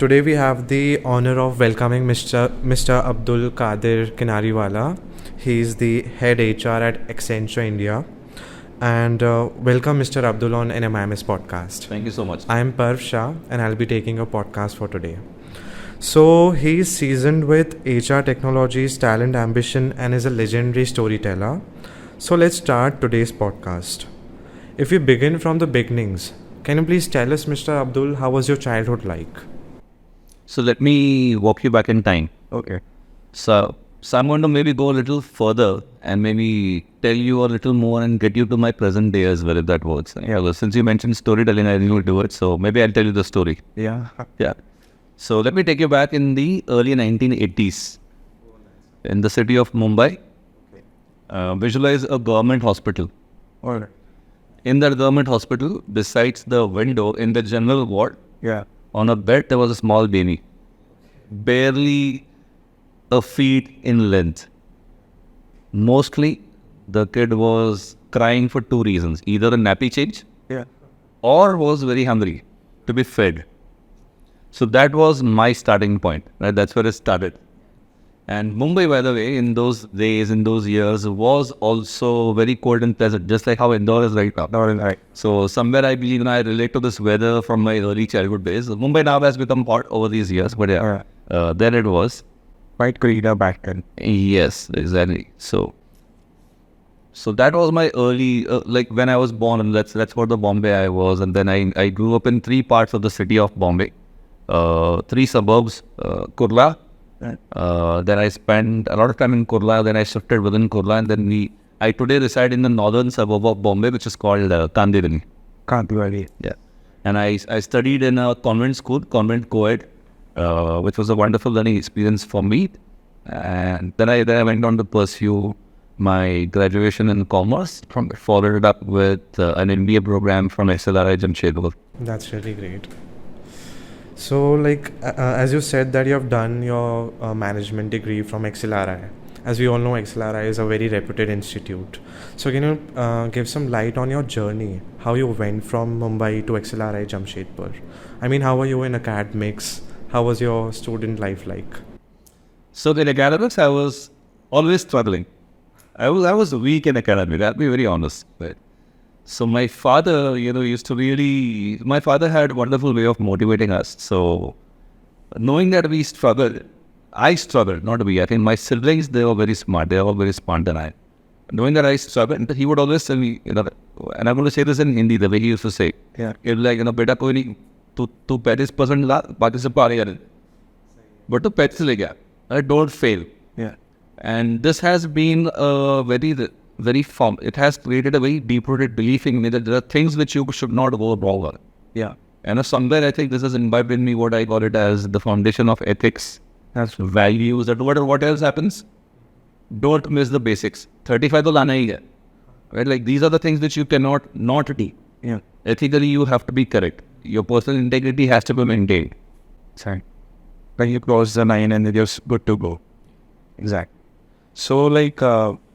Today we have the honor of welcoming Mr. Abdul Quader Kinariwala. He is the head HR at Accenture India. And welcome Mr. Abdul on NMIMS podcast. Thank you so much. I am Parv Shah and I'll be taking a podcast for today. So he is seasoned with HR technologies, talent, ambition, and is a legendary storyteller. So let's start today's podcast. If we begin from the beginnings, can you please tell us, Mr. Abdul, how was your childhood like? So let me walk you back in time. Okay. So I'm going to maybe go a little further and maybe tell you a little more and get you to my present day as well, if that works. Yeah. Well, since you mentioned storytelling, I will do it. So maybe I'll tell you the story. Yeah. Yeah. So let me take you back in the early 1980s in the city of Mumbai. Visualize a government hospital. All right. In that government hospital, besides the window in the general ward, Yeah. on a bed there was a small baby, barely a feet in length. Mostly the kid was crying for two reasons, either a nappy change Yeah. or was very hungry to be fed. So that was my starting point, right? That's where it started. And Mumbai, by the way, in those days, in those years, was also very cold and pleasant, just like how Indore is right now. Right. So somewhere I believe, and I relate to this weather from my early childhood days. Mumbai now has become hot over these years, but yeah, then it was. Quite cleaner back then. Yes, exactly. So that was my early, like when I was born, and that's what the Bombay I was. And then I grew up in three parts of the city of Bombay, three suburbs, Kurla. Then I spent a lot of time in Kurla, then I shifted within Kurla, and then I today reside in the northern suburb of Bombay, which is called Candidly. Candidly. Yeah. And I studied in a convent school, convent co-ed, which was a wonderful learning experience for me. And then I went on to pursue my graduation in commerce, followed it up with an MBA program from XLRI Jamshedpur. That's really great. So, as you said that you have done your management degree from XLRI. As we all know, XLRI is a very reputed institute. So, can you give some light on your journey? How you went from Mumbai to XLRI Jamshedpur? I mean, how were you in academics? How was your student life like? So in academics, I was always struggling. I was weak in academics, I'll be very honest. Right? So my father, my father had a wonderful way of motivating us. So knowing that we struggled, I struggled, not we. I think my siblings, they were very smart. They were very smart than I. Knowing that I struggled, he would always tell me, and I'm going to say this in Hindi, the way he used to say. Yeah. He'd like, beta koi nahi, tu 35% la, baaki se paa nahi. But tu 35 le gaya. Don't fail. Yeah. And this has been a very firm. It has created a very deep-rooted belief in me that there are things which you should not go wrong on. Yeah. And somewhere I think this has imbibed in me what I call it as the foundation of ethics. That's Values, that no matter what else happens, don't miss the basics. 35 to lana hi hai. Right? Like these are the things which you cannot not do. Yeah. Ethically, you have to be correct. Your personal integrity has to be maintained. Sorry. Like you cross the line and you're good to go. Exactly. So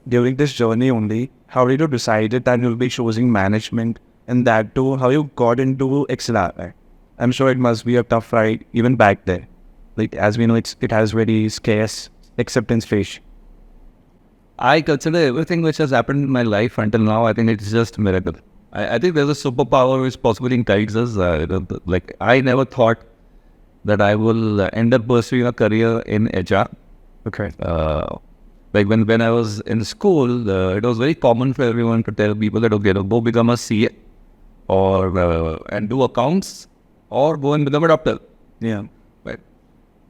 during this journey only, how did you decide that you'll be choosing management, and that too, how you got into XLRI? I'm sure it must be a tough ride even back then. Like as we know, it has very scarce acceptance rate. I consider everything which has happened in my life until now, I think it's just a miracle. I think there's a superpower which possibly guides us. Like I never thought that I will end up pursuing a career in HR. Okay. Like when I was in school, it was very common for everyone to tell people that, okay, go become a CA or and do accounts or go and become a doctor. Yeah. Right.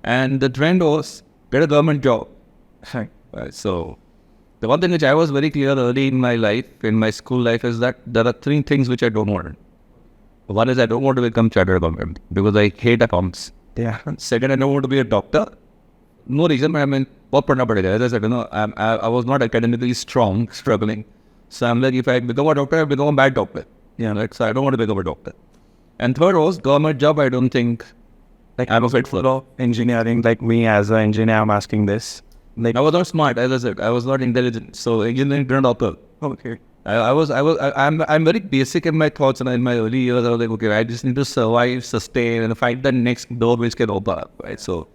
And the trend was get a government job. Right. Right. So the one thing which I was very clear early in my life, in my school life, is that there are three things which I don't want. One is I don't want to become chartered accountant because I hate accounts. Yeah. Second, I don't want to be a doctor. No reason, I mean, what padna padega? As I said, I was not academically strong, struggling. So I'm like, if I become a doctor, I become a bad doctor. Yeah. Right? So I don't want to become a doctor. And third was government job. I don't think I'm a fit for. Engineering, like me as an engineer, I'm asking this. I was not smart, as I said. I was not intelligent. So engineering turned occur. Okay. I'm very basic in my thoughts, and in my early years, I was like, okay, I just need to survive, sustain, and find the next door which can open up, right? So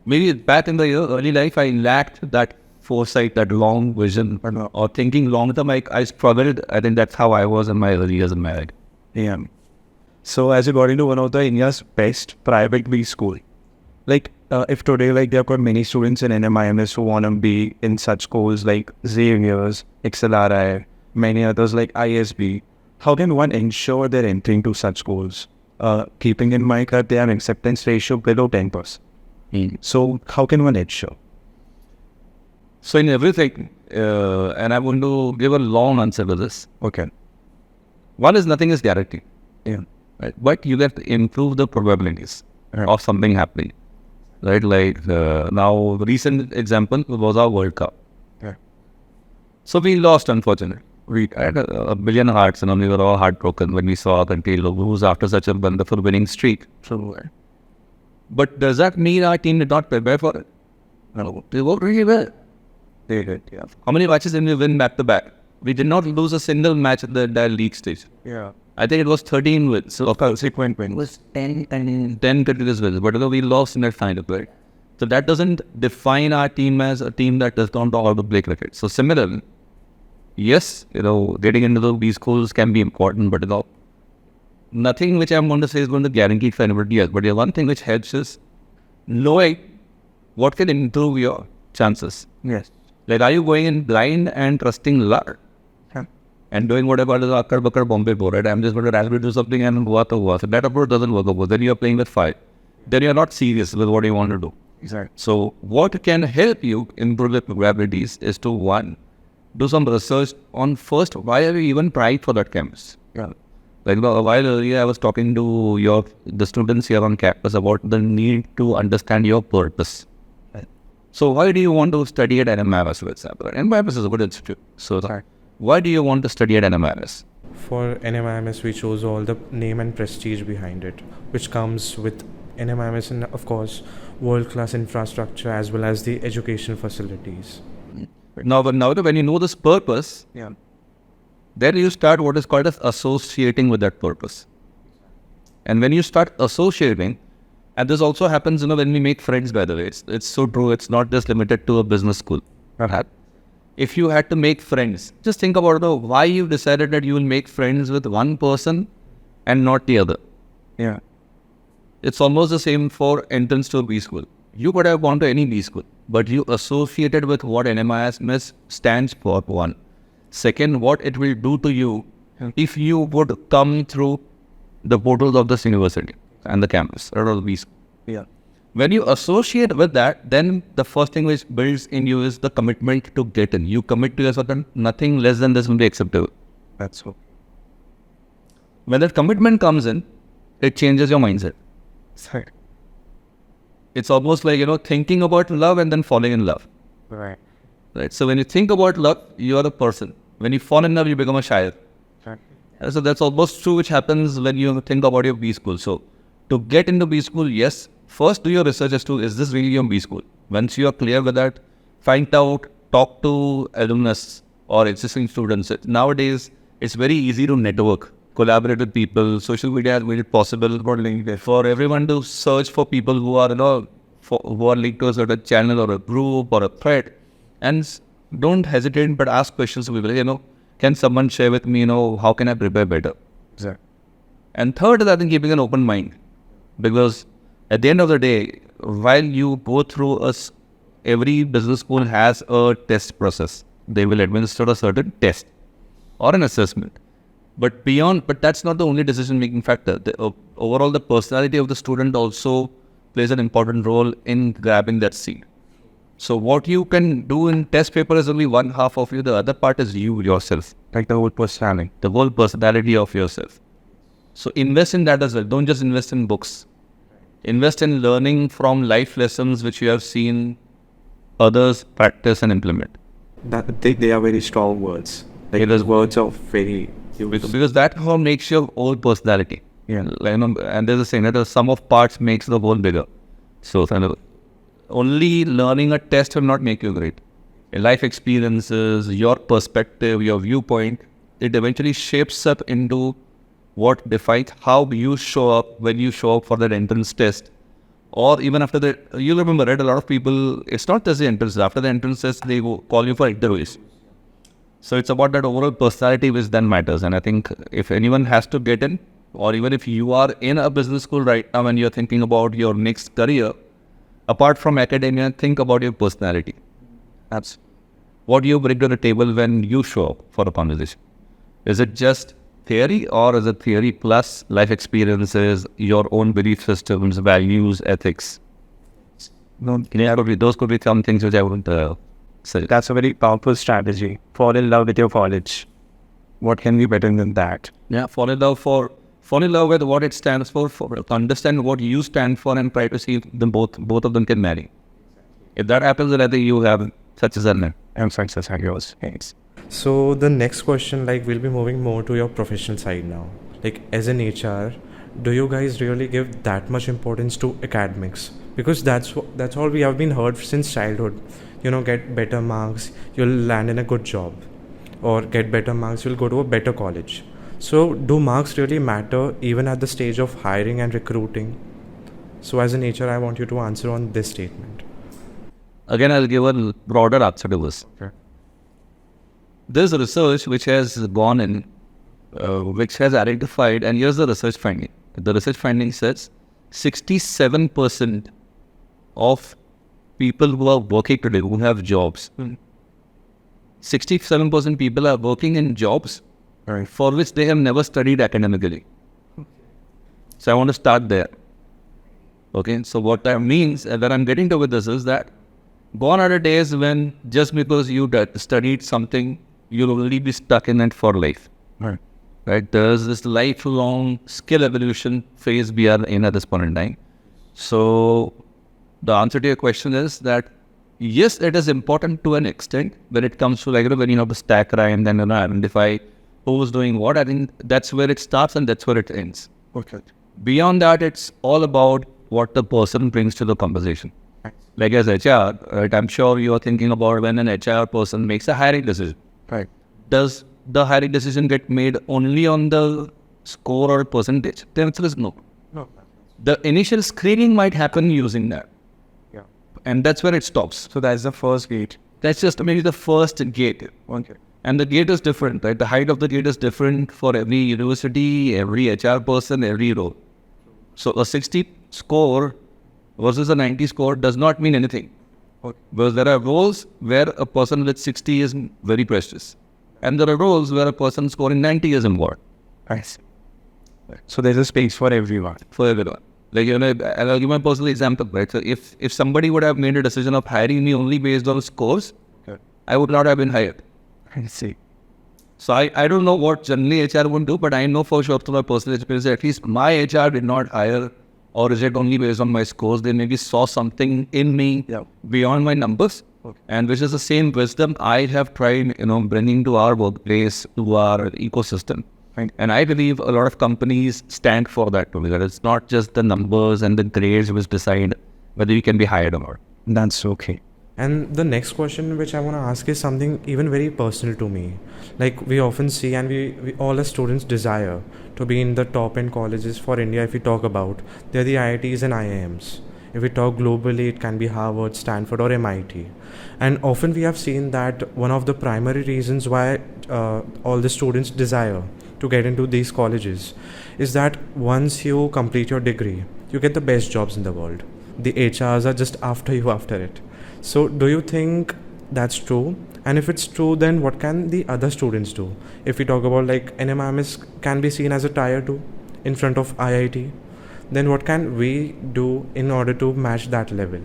maybe back in the early life, I lacked that foresight, that long vision, or thinking long term. I struggled. I think that's how I was in my early years in my life. Yeah. So as you got into one of the India's best private B school, like if today like there are quite many students in NMIMS who want to be in such schools like Xavier's, XLRI, many others like ISB, how can one ensure they're entering to such schools, keeping in mind that they have acceptance ratio below 10%? So how can one ensure? So in everything, and I'm going to give a long answer to this. Okay. One is nothing is guaranteed. Yeah. Right? But you have to improve the probabilities of something happening. Right? Like now, the recent example was our World Cup. Yeah. So we lost, unfortunately. We had a billion hearts, and we were all heartbroken when we saw our country lose after such a wonderful winning streak. So, but does that mean our team did not prepare for it? No, they worked really well. They did, yeah. How many matches did we win back to back? We did not lose a single match at the entire league stage. Yeah. I think it was 13 wins. So Consequent wins. it was 10 continuous wins. But we lost in that final, right? So that doesn't define our team as a team that does not know how to play cricket. So similarly, yes, getting into the B schools can be important, but nothing which I'm going to say is going to guarantee for anybody else. But the one thing which helps is knowing what can improve your chances. Yes. Like, are you going in blind and trusting luck? And doing whatever is akkar bakkar Bombay board, right? I'm just going to randomly do something and hua to hua. So that approach doesn't work out. Then you're playing with fire. Then you're not serious with what you want to do. Exactly. So what can help you improve the probabilities is to, one, do some research on first, why are you even trying for that campus? Yeah. Like a while earlier, I was talking to the students here on campus about the need to understand your purpose. Right. So why do you want to study at NMIMS, for example? NMIMS is a good institute. So why do you want to study at NMIMS? For NMIMS, we chose all the name and prestige behind it, which comes with NMIMS and, of course, world-class infrastructure as well as the education facilities. Now, when you know this purpose, then you start what is called as associating with that purpose. And when you start associating, and this also happens, when we make friends, by the way, it's so true. It's not just limited to a business school. If you had to make friends, just think about why you decided that you will make friends with one person and not the other. Yeah. It's almost the same for entrance to a B school. You could have gone to any B school, but you associated with what NMIMS stands for, one. Second, what it will do to you if you would come through the portals of this university and the campus or the B school. Yeah. When you associate with that, then the first thing which builds in you is the commitment to get in. You commit to yourself that nothing less than this will be acceptable. That's so. When that commitment comes in, it changes your mindset. Sorry. It's almost like, thinking about love and then falling in love. Right. Right. So when you think about love, you are a person. When you fall in love, you become a child. Right. So that's almost true which happens when you think about your B school. So to get into B school, yes, first do your research as to, is this really your B school? Once you are clear with that, find out, talk to alumnus or existing students. Nowadays, it's very easy to network, collaborate with people. Social media has made it possible for everyone to search for people who are, who are linked to a certain channel or a group or a thread. And don't hesitate, but ask questions to people. Can someone share with me, how can I prepare better? Exactly. And third is, I think, keeping an open mind. Because at the end of the day, while you go through every business school has a test process. They will administer a certain test or an assessment. But that's not the only decision-making factor. Overall, the personality of the student also plays an important role in grabbing that seat. So what you can do in test paper is only one half of you. The other part is you yourself. Like the whole personality. The whole personality of yourself. So invest in that as well. Don't just invest in books. Invest in learning from life lessons which you have seen others practice and implement. They are very strong words. Like those words are very... Because that whole makes your whole personality. Yeah. And there's a saying that the sum of parts makes the whole bigger. So only learning a test will not make you great. Your life experiences, your perspective, your viewpoint it eventually shapes up into what defines how you show up when you show up for that entrance test. Or even after that, you remember, right? A lot of people, it's not just the entrance. After the entrance test, they call you for interviews. So it's about that overall personality which then matters. And I think if anyone has to get in, or even if you are in a business school right now and you're thinking about your next career, apart from academia, think about your personality. That's what you bring to the table when you show up for a conversation. Is it just theory, or is it theory plus life experiences, your own belief systems, values, ethics? Those could be some things which I would say. That's a very powerful strategy. Fall in love with your college. What can be better than that? Yeah, fall in love with what it stands for understand what you stand for, and try to see if both of them can marry. If that happens, then I think you have success in it. And success are yours. Thanks. So the next question, like, we'll be moving more to your professional side now. Like, as an HR, do you guys really give that much importance to academics? Because that's all we have been heard since childhood. Get better marks, you'll land in a good job, or get better marks, you'll go to a better college. So do marks really matter even at the stage of hiring and recruiting? So as an HR, I want you to answer on this statement. Again, I'll give a broader answer to this. Okay. There's a research which has gone in, which has identified, and here's the research finding. The research finding says 67% of people who are working today, who have jobs, 67% people are working in jobs for which they have never studied academically. So I want to start there. Okay, so what that means, and that I'm getting to with this, is that gone are the days when just because you studied something, you'll only be stuck in it for life. Right? There's this lifelong skill evolution phase we are in at this point in time. So the answer to your question is that yes, it is important to an extent when it comes to, like, when you have to stack rank and then identify who's doing what. I think that's where it starts and that's where it ends. Okay. Beyond that, it's all about what the person brings to the conversation. Like as HR, right, I'm sure you're thinking about when an HR person makes a hiring decision. Right. Does the hiring decision get made only on the score or percentage? The answer is no. No. The initial screening might happen using that. Yeah. And that's where it stops. So that's the first gate. That's just maybe the first gate. Okay. And the gate is different, right? The height of the gate is different for every university, every HR person, every role. So a 60 score versus a 90 score does not mean anything. Okay. Because there are roles where a person with 60 is very precious. And there are roles where a person scoring 90 is important. I see. So there's a space for everyone. For everyone. Like, I'll give my personal example, right? So if somebody would have made a decision of hiring me only based on scores, Okay. I would not have been hired. I see. So I don't know what generally HR would do, but I know for sure through my personal experience, at least my HR did not hire or reject only based on my scores. They maybe saw something in me beyond my numbers. Okay. And which is the same wisdom I have tried, bringing to our workplace, to our ecosystem. Right. And I believe a lot of companies stand for that too. That it's not just the numbers and the grades which decide whether you can be hired or not. That's okay. And the next question which I want to ask is something even very personal to me. Like, we often see, and we all as students desire to be in the top end colleges for India. If we talk about, they're the IITs and IIMs. If we talk globally, it can be Harvard, Stanford, or MIT. And often we have seen that one of the primary reasons why all the students desire to get into these colleges is that once you complete your degree, you get the best jobs in the world. The HRs are just after you after it. So do you think that's true? And if it's true, then what can the other students do? If we talk about, like, NMIMS can be seen as a tier 2 in front of IIT, then what can we do in order to match that level?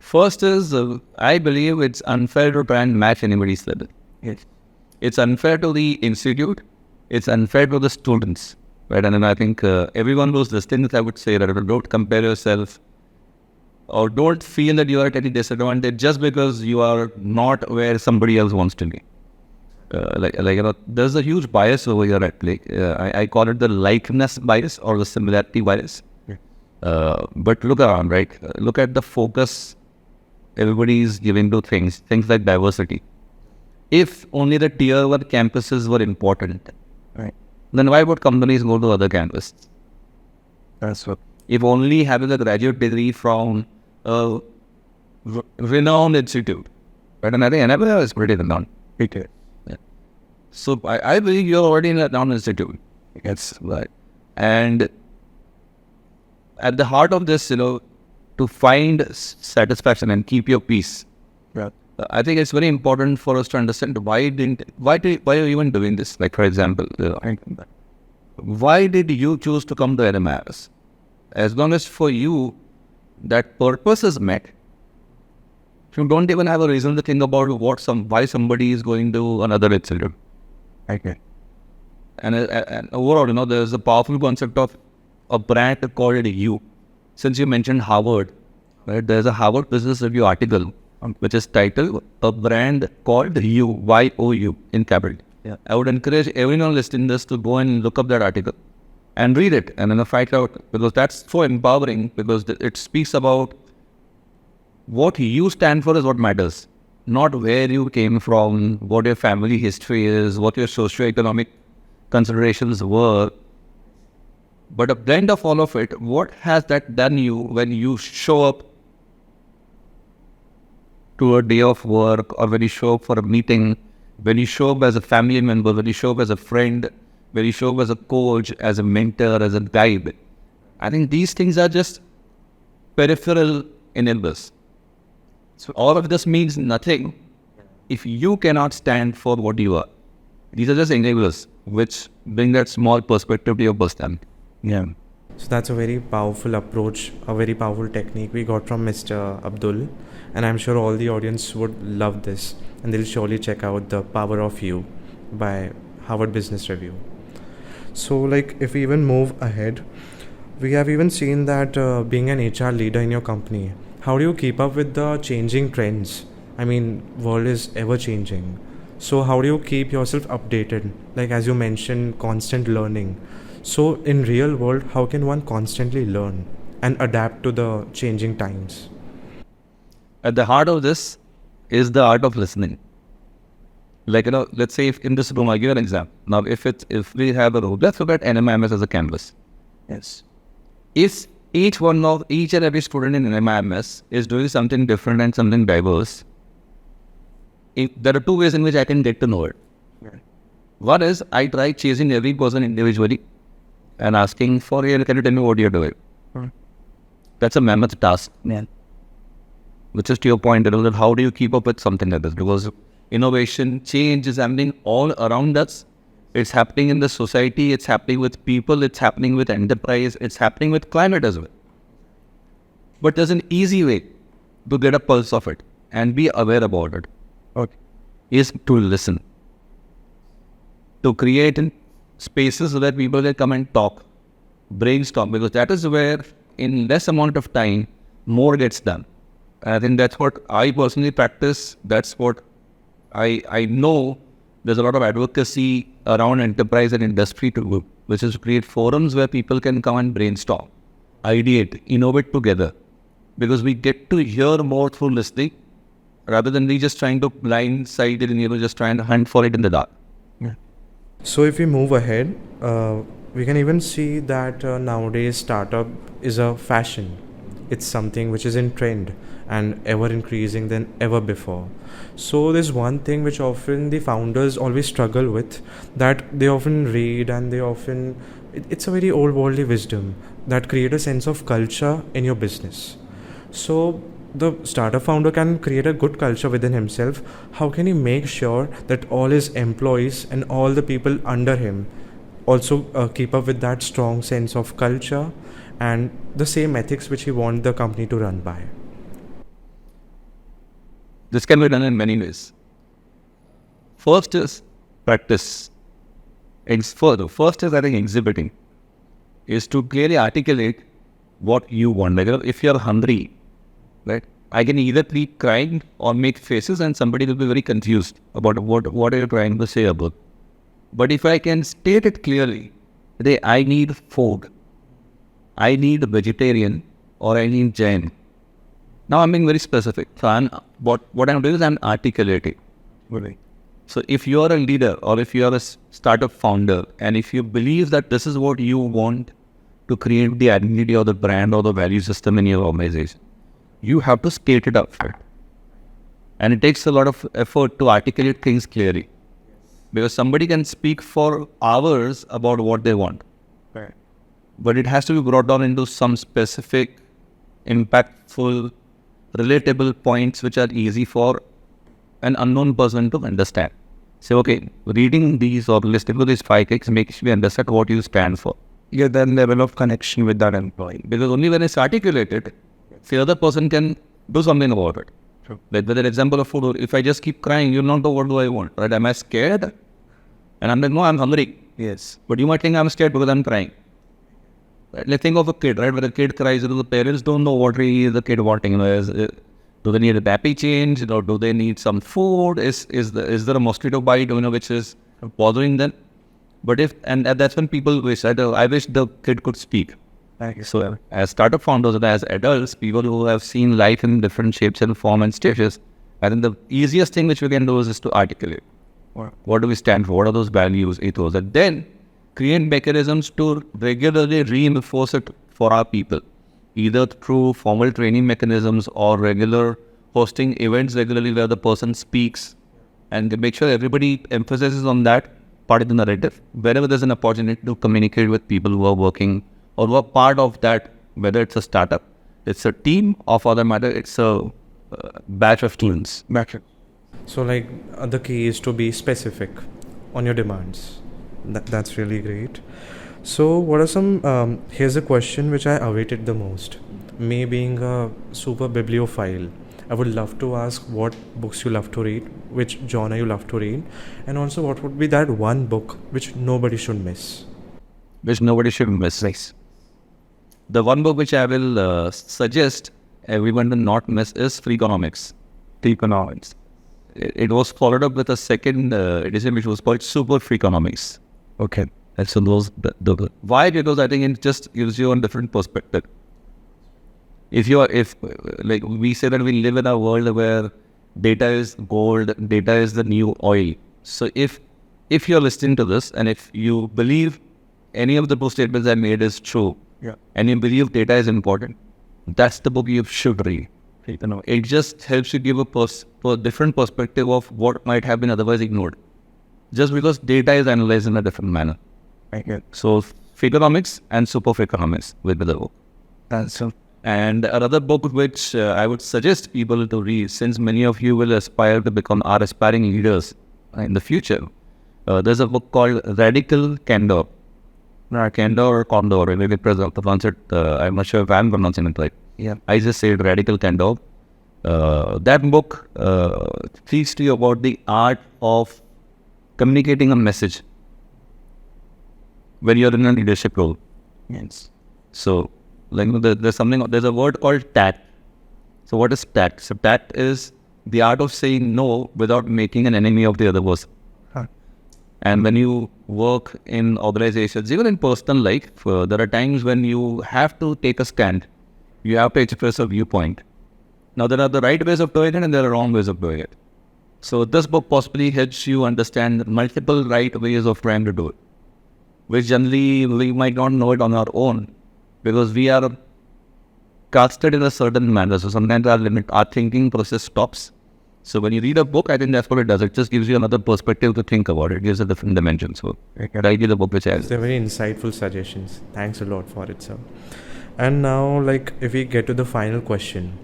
First is, I believe it's unfair to try and match anybody's level. Yes. It's unfair to the institute. It's unfair to the students, right? And then I think everyone who's listening, I would say that don't compare yourself or don't feel that you are at any disadvantage just because you are not where somebody else wants to be. There's a huge bias over here at play. I call it the likeness bias or the similarity bias. Yeah. But look around, right? Look at the focus everybody is giving to things like diversity. if only the tier 1 campuses were important, Right. then why would companies go to other campuses? That's what. If only having a graduate degree from a renowned institute, right? And I think NML is pretty renowned. Okay. So I believe you're already in a renowned institute. That's right. And at the heart of this, to find satisfaction and keep your peace, Right. I think it's very important for us to understand why are you even doing this? Like, for example, why did you choose to come to NMIS? As long as for you that purpose is met, you don't even have a reason to think about why somebody is going to another institute. Okay. And overall, there's a powerful concept of a brand called you. Since you mentioned Harvard, right? There's a Harvard Business Review article which is titled "A Brand Called You," Y-O-U in capital. Yeah. I would encourage everyone listening this to go and look up that article and read it and then find out, because that's so empowering, because it speaks about what you stand for is what matters, not where you came from, what your family history is, what your socioeconomic considerations were, but a blend of all of it. What has that done you when you show up to a day of work, or when you show up for a meeting, when you show up as a family member, when you show up as a friend, when you show up as a coach, as a mentor, as a guide? I think these things are just peripheral enablers. So all of this means nothing if you cannot stand for what you are. These are just enablers which bring that small perspective to your personality. Yeah. So that's a very powerful approach, a very powerful technique we got from Mr. Abdul, and I'm sure all the audience would love this, and they'll surely check out The Power of You by Harvard Business Review. So like, if we even move ahead, we have even seen that being an HR leader in your company, how do you keep up with the changing trends? I mean, world is ever changing. So how do you keep yourself updated? Like, as you mentioned, constant learning. So in real world, how can one constantly learn and adapt to the changing times? At the heart of this is the art of listening. Like, let's say if in this room, I'll give an example. Now, if we have a room, let's look at NMIMS as a canvas. Yes. If each and every student in NMIMS is doing something different and something diverse, there are two ways in which I can get to know it. Right. One is I try chasing every person individually and asking for, can you tell me what you're doing? That's a mammoth task. Yeah. Which is to your point, that how do you keep up with something like this? Because innovation, change is happening all around us. It's happening in the society, it's happening with people, it's happening with enterprise, it's happening with climate as well. But there's an easy way to get a pulse of it and be aware about it. Okay. Is to listen. To create spaces so that people can come and talk, brainstorm, because that is where in less amount of time, more gets done. I think that's what I personally practice. That's what I know. There's a lot of advocacy around enterprise and industry to do, which is to create forums where people can come and brainstorm, ideate, innovate together. Because we get to hear more through listening rather than we just trying to blindside it and just trying to hunt for it in the dark. Yeah. So if we move ahead, we can even see that nowadays startup is a fashion. It's something which is in trend and ever increasing than ever before. So there's one thing which often the founders always struggle with, that they often read and it's a very old worldly wisdom that create a sense of culture in your business. So the startup founder can create a good culture within himself. How can he make sure that all his employees and all the people under him also keep up with that strong sense of culture and the same ethics which he wants the company to run by? This can be done in many ways. First is practice. First is, I think, exhibiting. Is to clearly articulate what you want. Like, if you're hungry, right, I can either be crying or make faces and somebody will be very confused about what are you trying to say about. But if I can state it clearly, that I need food, I need vegetarian, or I need Jain. Now I'm being very specific. So what I'm doing is I'm articulating. Really? So if you are a leader or if you are a startup founder, and if you believe that this is what you want to create the identity or the brand or the value system in your organization, you have to state it up front. And it takes a lot of effort to articulate things clearly. Because somebody can speak for hours about what they want. Right. But it has to be brought down into some specific, impactful, relatable points which are easy for an unknown person to understand. So, okay, reading these or listening to these 5 things makes me understand what you stand for. Get that level of connection with that employee. Because only when it's articulated, the other person can do something about it. True. Like with an example of food, if I just keep crying, you'll not know what do I want, right? Am I scared? And I'm like, no, I'm hungry. Yes. But you might think I'm scared because I'm crying. Right? Like think of a kid, right? When a kid cries, the parents don't know what really is the kid wanting. Do they need a nappy change? Do they need some food? Is there a mosquito bite, which is bothering them? But that's when people wish, right? I wish the kid could speak. So as startup founders and as adults, people who have seen life in different shapes and form and stages, I think the easiest thing which we can do is to articulate. What do we stand for? What are those values, ethos? And then create mechanisms to regularly reinforce it for our people, either through formal training mechanisms or regular hosting events regularly where the person speaks, and make sure everybody emphasizes on that part of the narrative. Wherever there's an opportunity to communicate with people who are working or who are part of that, whether it's a startup, it's a team, or for that matter, it's a batch of students. So like the key is to be specific on your demands. That's really great. So what are some, here's a question which I awaited the most. Me being a super bibliophile, I would love to ask what books you love to read, which genre you love to read, and also what would be that one book which nobody should miss. Which nobody should miss. Nice. The one book which I will suggest everyone to not miss is Freakonomics. Economics. It was followed up with a second edition which was called Super Freakonomics. Okay. And so why? Because I think it just gives you a different perspective. If like we say that we live in a world where data is gold, data is the new oil. So if you're listening to this and if you believe any of the book statements I made is true, and you believe data is important, that's the book you should read. It just helps you give a different perspective of what might have been otherwise ignored, just because data is analyzed in a different manner. So Freakonomics and Super Freakonomics will be the book. And another book which I would suggest people to read, since many of you will aspire to become our aspiring leaders in the future, there's a book called Radical Candor. Candor or Condor, maybe pronounce it, I'm not sure if I'm pronouncing it right. I just said Radical Candor. That book teaches to you about the art of communicating a message when you're in a leadership role. So, like there's a word called tact. So what is tact? So tact is the art of saying no without making an enemy of the other person. And when you work in organizations, even in personal life, there are times when you have to take a stand. You have to express a viewpoint. Now, there are the right ways of doing it and there are wrong ways of doing it. So this book possibly helps you understand multiple right ways of trying to do it, which generally we might not know it on our own because we are casted in a certain manner. So sometimes our thinking process stops. So when you read a book, I think that's what it does. It just gives you another perspective to think about. It gives a different dimension. So I read the book which I... They're very insightful suggestions. Thanks a lot for it, sir. And now, like, if we get to the final question,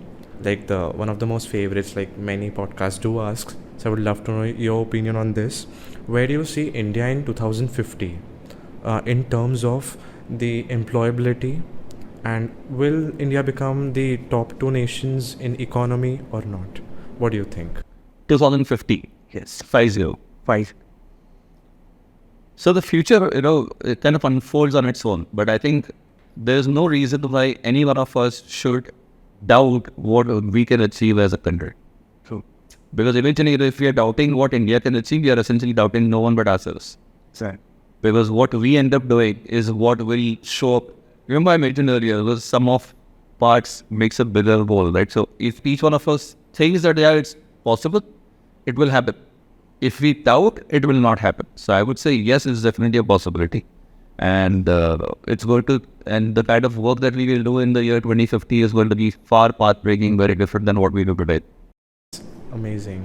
like one of the most favorites, like many podcasts do ask. So I would love to know your opinion on this. Where do you see India in 2050 in terms of the employability? And will India become the top 2 nations in economy or not? What do you think? 2050. Yes. 50. So the future, it kind of unfolds on its own. But I think there's no reason why any one of us should doubt what we can achieve as a country. True. Because eventually, if we are doubting what India can achieve, we are essentially doubting no one but ourselves. Right. Because what we end up doing is what will show up. Remember I mentioned earlier, the sum of parts makes a bigger whole, right? So if each one of us thinks that it's possible, it will happen. if we doubt, it will not happen. So I would say yes, it's definitely a possibility. And it's going to, and the kind of work that we will do in the year 2050 is going to be far path-breaking, very different than what we do today. Amazing.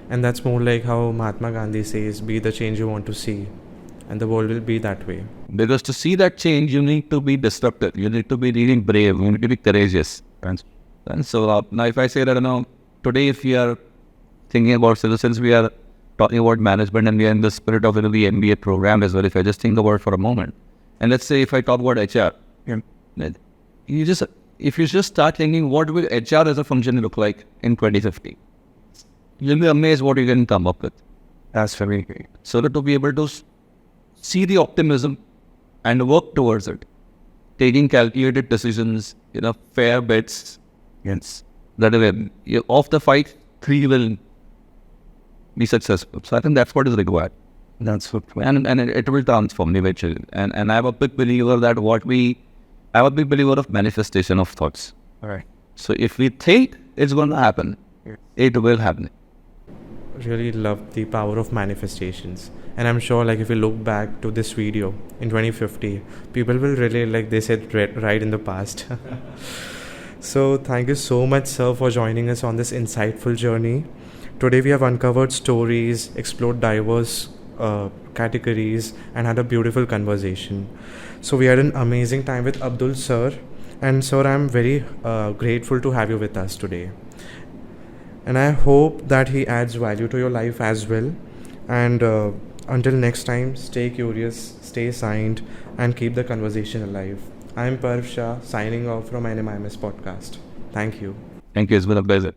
And that's more like how Mahatma Gandhi says, be the change you want to see. And the world will be that way. Because to see that change, you need to be disruptive. You need to be really brave. You need to be courageous. And so now if I say that, today if we are thinking about, so since we are talking about management and we are in the spirit of the MBA program as well, if I just think about it for a moment, and let's say if I talk about HR, if you just start thinking what will HR as a function look like in 2050, you'll be amazed what you can come up with. That's very great. So that to be able to see the optimism and work towards it, taking calculated decisions, fair bets. Yes. That way, off the fight, 3 will be successful. So I think that's what is required. That's what. And it will transform eventually. And I'm a big believer that I'm a big believer of manifestation of thoughts. All right. So if we think it's going to happen, it will happen. Really love the power of manifestations. And I'm sure like if you look back to this video in 2050, people will really, like they said, right in the past. So thank you so much, sir, for joining us on this insightful journey. Today we have uncovered stories, explored diverse categories, and had a beautiful conversation. So we had an amazing time with Abdul, sir. And sir, I'm very grateful to have you with us today. And I hope that he adds value to your life as well. And until next time, stay curious, stay signed, and keep the conversation alive. I'm Parv Shah, signing off from NMIMS podcast. Thank you. Thank you. It's been a pleasure.